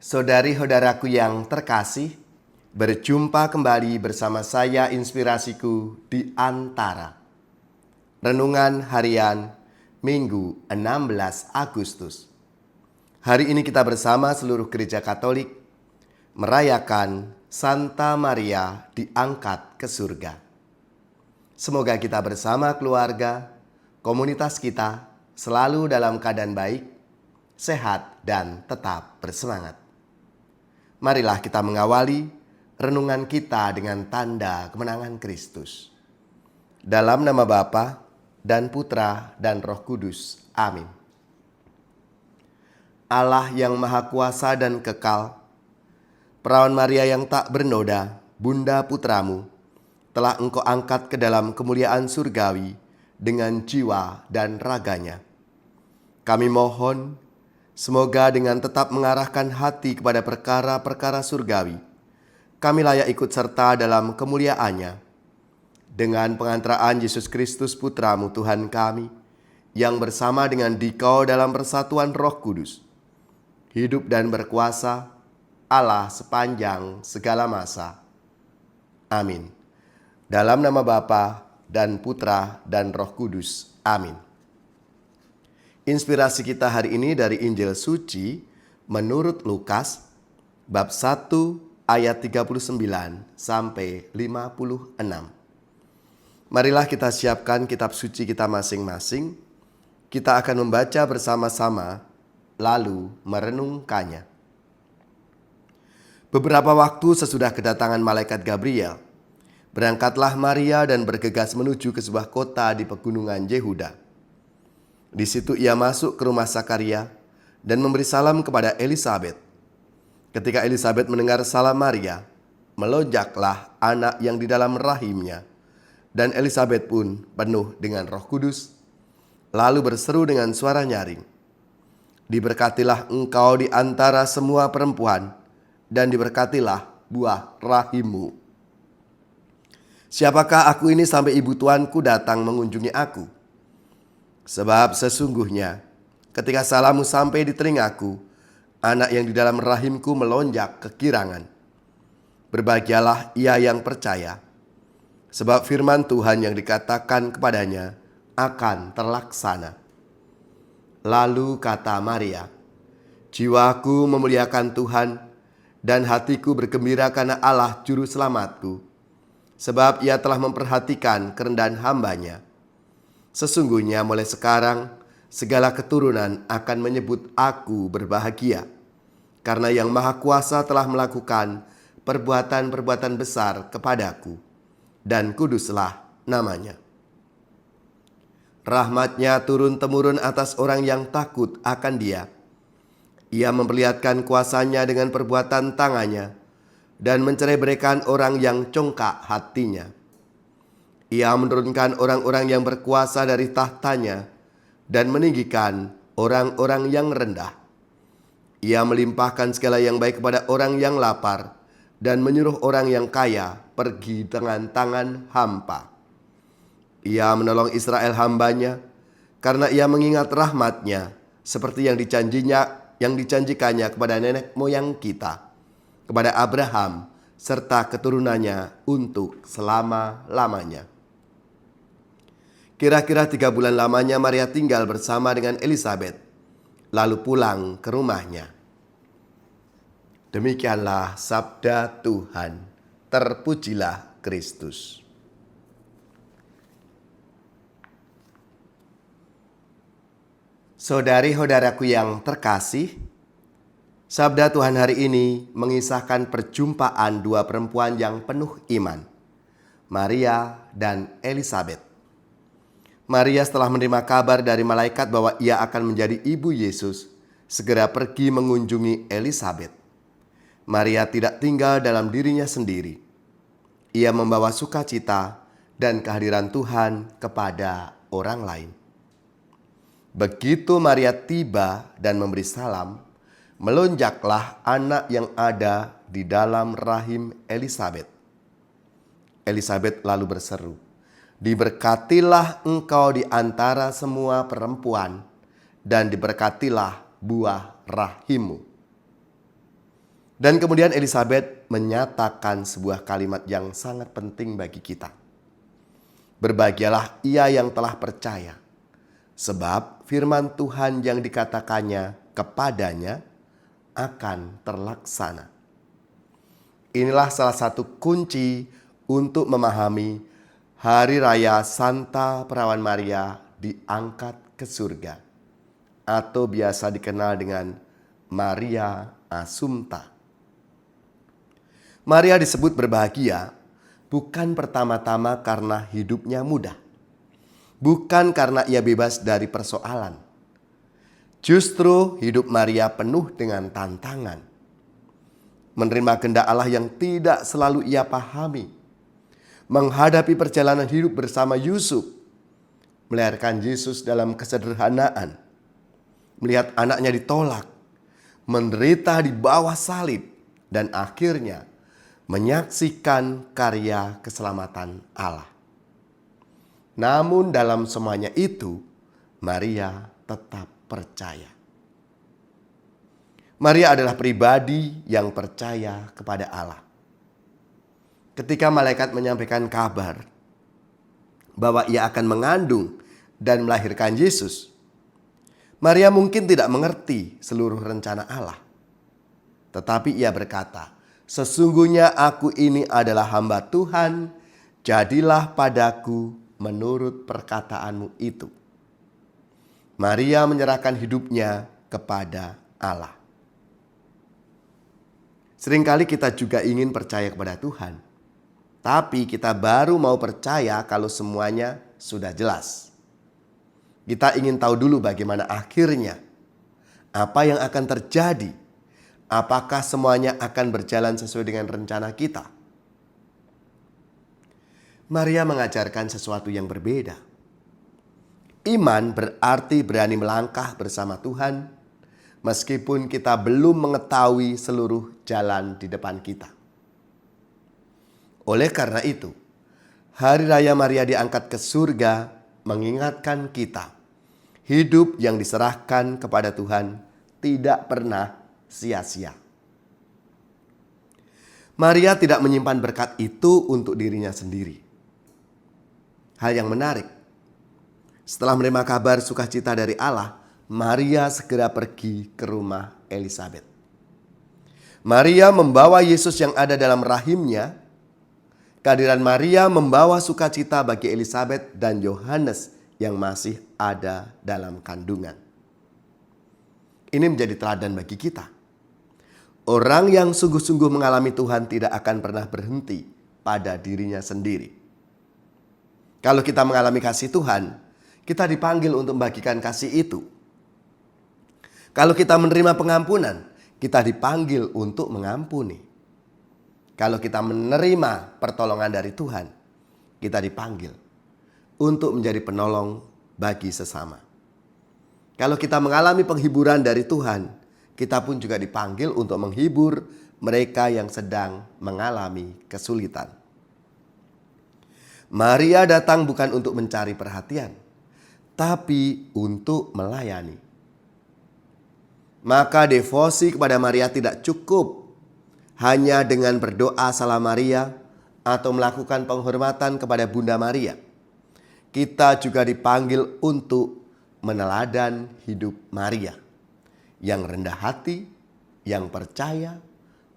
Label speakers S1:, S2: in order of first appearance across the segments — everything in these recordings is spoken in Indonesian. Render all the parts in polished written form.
S1: Saudari-saudaraku yang terkasih, berjumpa kembali bersama saya Inspirasiku di Antara. Renungan Harian Minggu 16 Agustus. Hari ini kita bersama seluruh gereja Katolik merayakan Santa Maria diangkat ke surga. Semoga kita bersama keluarga, komunitas kita selalu dalam keadaan baik, sehat, dan tetap bersemangat. Marilah kita mengawali renungan kita dengan tanda kemenangan Kristus. Dalam nama Bapa dan Putra dan Roh Kudus. Amin. Allah yang Maha Kuasa dan Kekal, Perawan Maria yang tak bernoda, Bunda Putramu, telah Engkau angkat ke dalam kemuliaan surgawi dengan jiwa dan raganya. Kami mohon, semoga dengan tetap mengarahkan hati kepada perkara-perkara surgawi, kami layak ikut serta dalam kemuliaannya. Dengan pengantaraan Yesus Kristus Putramu Tuhan kami, yang bersama dengan Dikau dalam persatuan Roh Kudus, hidup dan berkuasa Allah sepanjang segala masa. Amin. Dalam nama Bapa dan Putra dan Roh Kudus. Amin. Inspirasi kita hari ini dari Injil Suci menurut Lukas bab 1 ayat 39 sampai 56. Marilah kita siapkan kitab suci kita masing-masing. Kita akan membaca bersama-sama lalu merenungkannya. Beberapa waktu sesudah kedatangan malaikat Gabriel, berangkatlah Maria dan bergegas menuju ke sebuah kota di pegunungan Yehuda. Di situ ia masuk ke rumah Zakaria dan memberi salam kepada Elisabet. Ketika Elisabet mendengar salam Maria, melonjaklah anak yang di dalam rahimnya, dan Elisabet pun penuh dengan Roh Kudus, lalu berseru dengan suara nyaring, "Diberkatilah engkau di antara semua perempuan, dan diberkatilah buah rahimmu. Siapakah aku ini sampai ibu tuanku datang mengunjungi aku? Sebab sesungguhnya ketika salammu sampai di telingaku, anak yang di dalam rahimku melonjak kegirangan. Berbahagialah ia yang percaya, sebab firman Tuhan yang dikatakan kepadanya akan terlaksana." Lalu kata Maria, "Jiwaku memuliakan Tuhan, dan hatiku bergembira karena Allah Juru Selamatku, sebab ia telah memperhatikan kerendahan hamba-Nya. Sesungguhnya mulai sekarang segala keturunan akan menyebut aku berbahagia, karena Yang Maha Kuasa telah melakukan perbuatan-perbuatan besar kepadaku, dan kuduslah namanya. Rahmat-Nya turun-temurun atas orang yang takut akan Dia. Ia memperlihatkan kuasa-Nya dengan perbuatan tangan-Nya, dan mencerai-beraikan orang yang congkak hatinya. Ia menurunkan orang-orang yang berkuasa dari tahtanya dan meninggikan orang-orang yang rendah. Ia melimpahkan segala yang baik kepada orang yang lapar dan menyuruh orang yang kaya pergi dengan tangan hampa. Ia menolong Israel hamba-Nya karena ia mengingat rahmat-Nya seperti yang dijanjikannya kepada nenek moyang kita, kepada Abraham serta keturunannya untuk selama-lamanya." Kira-kira 3 bulan lamanya Maria tinggal bersama dengan Elisabet, lalu pulang ke rumahnya. Demikianlah sabda Tuhan. Terpujilah Kristus. Saudari-saudaraku yang terkasih, sabda Tuhan hari ini mengisahkan perjumpaan 2 perempuan yang penuh iman, Maria dan Elisabet. Maria setelah menerima kabar dari malaikat bahwa ia akan menjadi ibu Yesus, segera pergi mengunjungi Elisabet. Maria tidak tinggal dalam dirinya sendiri. Ia membawa sukacita dan kehadiran Tuhan kepada orang lain. Begitu Maria tiba dan memberi salam, melonjaklah anak yang ada di dalam rahim Elisabet. Elisabet lalu berseru, "Diberkatilah engkau di antara semua perempuan, dan diberkatilah buah rahimmu." Dan kemudian Elizabeth menyatakan sebuah kalimat yang sangat penting bagi kita. Berbahagialah ia yang telah percaya, sebab firman Tuhan yang dikatakannya kepadanya akan terlaksana. Inilah salah satu kunci untuk memahami Hari Raya Santa Perawan Maria diangkat ke surga, atau biasa dikenal dengan Maria Assumpta. Maria disebut berbahagia bukan pertama-tama karena hidupnya mudah, bukan karena ia bebas dari persoalan. Justru hidup Maria penuh dengan tantangan. Menerima kehendak Allah yang tidak selalu ia pahami, menghadapi perjalanan hidup bersama Yusuf, melahirkan Yesus dalam kesederhanaan, melihat anaknya ditolak, menderita di bawah salib, dan akhirnya menyaksikan karya keselamatan Allah. Namun dalam semuanya itu, Maria tetap percaya. Maria adalah pribadi yang percaya kepada Allah. Ketika malaikat menyampaikan kabar bahwa ia akan mengandung dan melahirkan Yesus, Maria mungkin tidak mengerti seluruh rencana Allah. Tetapi ia berkata, "Sesungguhnya aku ini adalah hamba Tuhan, jadilah padaku menurut perkataanmu itu." Maria menyerahkan hidupnya kepada Allah. Seringkali kita juga ingin percaya kepada Tuhan, tapi kita baru mau percaya kalau semuanya sudah jelas. Kita ingin tahu dulu bagaimana akhirnya, apa yang akan terjadi. Apakah semuanya akan berjalan sesuai dengan rencana kita? Maria mengajarkan sesuatu yang berbeda. Iman berarti berani melangkah bersama Tuhan, meskipun kita belum mengetahui seluruh jalan di depan kita. Oleh karena itu, Hari Raya Maria diangkat ke surga mengingatkan kita, hidup yang diserahkan kepada Tuhan tidak pernah sia-sia. Maria tidak menyimpan berkat itu untuk dirinya sendiri. Hal yang menarik, setelah menerima kabar sukacita dari Allah, Maria segera pergi ke rumah Elizabeth. Maria membawa Yesus yang ada dalam rahimnya. Kehadiran Maria membawa sukacita bagi Elizabeth dan Yohanes yang masih ada dalam kandungan. Ini menjadi teladan bagi kita. Orang yang sungguh-sungguh mengalami Tuhan tidak akan pernah berhenti pada dirinya sendiri. Kalau kita mengalami kasih Tuhan, kita dipanggil untuk membagikan kasih itu. Kalau kita menerima pengampunan, kita dipanggil untuk mengampuni. Kalau kita menerima pertolongan dari Tuhan, kita dipanggil untuk menjadi penolong bagi sesama. Kalau kita mengalami penghiburan dari Tuhan, kita pun juga dipanggil untuk menghibur mereka yang sedang mengalami kesulitan. Maria datang bukan untuk mencari perhatian, tapi untuk melayani. Maka devosi kepada Maria tidak cukup hanya dengan berdoa salam Maria atau melakukan penghormatan kepada Bunda Maria. Kita juga dipanggil untuk meneladan hidup Maria yang rendah hati, yang percaya,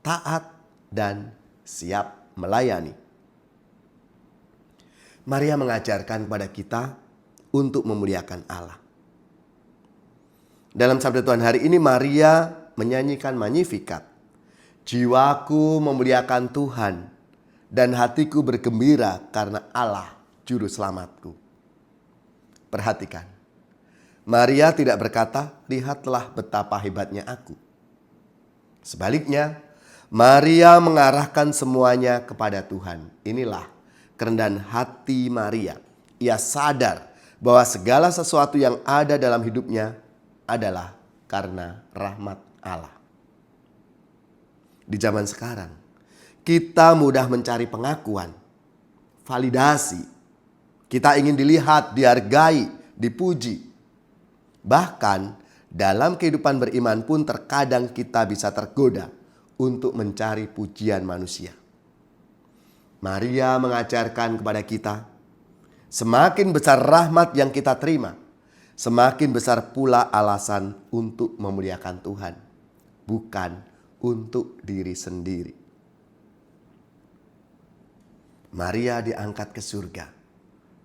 S1: taat, dan siap melayani. Maria mengajarkan kepada kita untuk memuliakan Allah. Dalam sabda Tuhan hari ini, Maria menyanyikan Magnificat. Jiwaku memuliakan Tuhan dan hatiku bergembira karena Allah juru selamatku. Perhatikan, Maria tidak berkata, "Lihatlah betapa hebatnya aku." Sebaliknya, Maria mengarahkan semuanya kepada Tuhan. Inilah kerendahan hati Maria. Ia sadar bahwa segala sesuatu yang ada dalam hidupnya adalah karena rahmat Allah. Di zaman sekarang, kita mudah mencari pengakuan, validasi. Kita ingin dilihat, dihargai, dipuji. Bahkan dalam kehidupan beriman pun terkadang kita bisa tergoda untuk mencari pujian manusia. Maria mengajarkan kepada kita, semakin besar rahmat yang kita terima, semakin besar pula alasan untuk memuliakan Tuhan, bukan untuk diri sendiri. Maria diangkat ke surga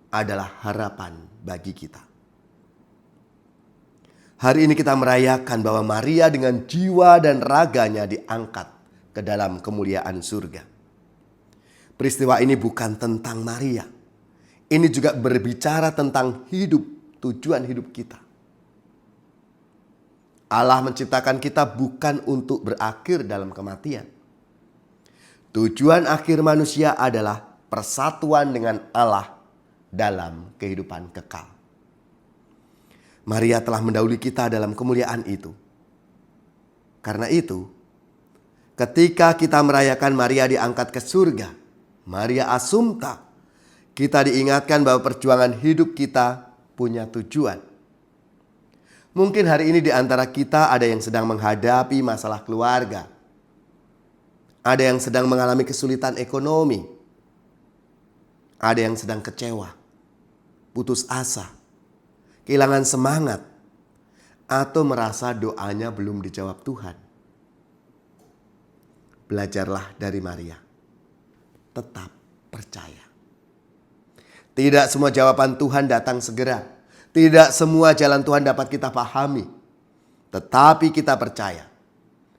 S1: adalah harapan bagi kita. Hari ini kita merayakan bahwa Maria dengan jiwa dan raganya diangkat ke dalam kemuliaan surga. Peristiwa ini bukan tentang Maria. Ini juga berbicara tentang hidup, tujuan hidup kita. Allah menciptakan kita bukan untuk berakhir dalam kematian. Tujuan akhir manusia adalah persatuan dengan Allah dalam kehidupan kekal. Maria telah mendahului kita dalam kemuliaan itu. Karena itu, ketika kita merayakan Maria diangkat ke surga, Maria Assumpta, kita diingatkan bahwa perjuangan hidup kita punya tujuan. Mungkin hari ini di antara kita ada yang sedang menghadapi masalah keluarga. Ada yang sedang mengalami kesulitan ekonomi. Ada yang sedang kecewa, putus asa, kehilangan semangat, atau merasa doanya belum dijawab Tuhan. Belajarlah dari Maria. Tetap percaya. Tidak semua jawaban Tuhan datang segera. Tidak semua jalan Tuhan dapat kita pahami. Tetapi kita percaya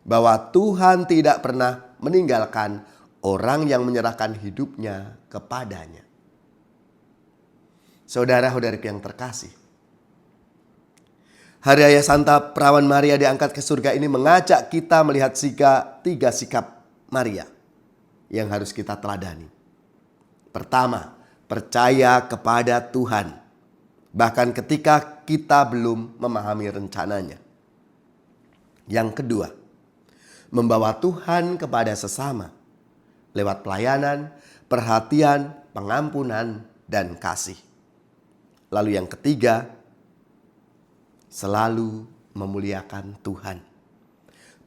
S1: bahwa Tuhan tidak pernah meninggalkan orang yang menyerahkan hidupnya kepadanya. Saudara-saudariku yang terkasih, Hari Raya Santa Perawan Maria diangkat ke surga ini mengajak kita melihat tiga sikap Maria yang harus kita teladani. Pertama, percaya kepada Tuhan, bahkan ketika kita belum memahami rencananya. Yang kedua, membawa Tuhan kepada sesama lewat pelayanan, perhatian, pengampunan, dan kasih. Lalu yang ketiga, selalu memuliakan Tuhan,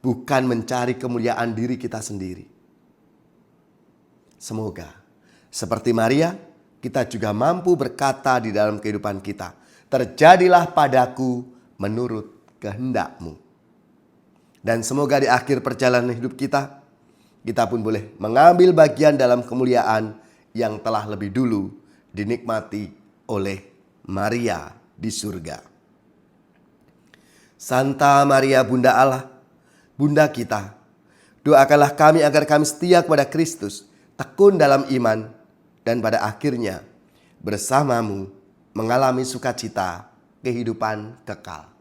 S1: bukan mencari kemuliaan diri kita sendiri. Semoga seperti Maria, kita juga mampu berkata di dalam kehidupan kita, terjadilah padaku menurut kehendak-Mu. Dan semoga di akhir perjalanan hidup kita pun boleh mengambil bagian dalam kemuliaan yang telah lebih dulu dinikmati oleh Maria di surga. Santa Maria Bunda Allah, Bunda kita, doakanlah kami agar kami setia kepada Kristus, tekun dalam iman, dan pada akhirnya bersamamu mengalami sukacita kehidupan kekal.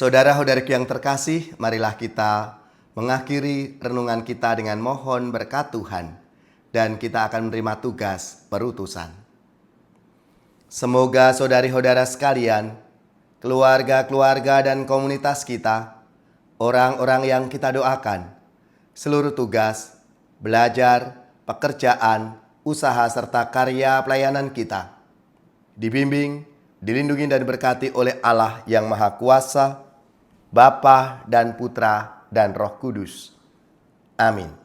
S1: Saudara-saudaraku yang terkasih, marilah kita mengakhiri renungan kita dengan mohon berkat Tuhan, dan kita akan menerima tugas perutusan. Semoga saudari-saudara sekalian, keluarga-keluarga dan komunitas kita, orang-orang yang kita doakan, seluruh tugas, belajar, pekerjaan, usaha serta karya pelayanan kita dibimbing, dilindungi dan diberkati oleh Allah yang Maha Kuasa, Bapa dan Putra dan Roh Kudus. Amin.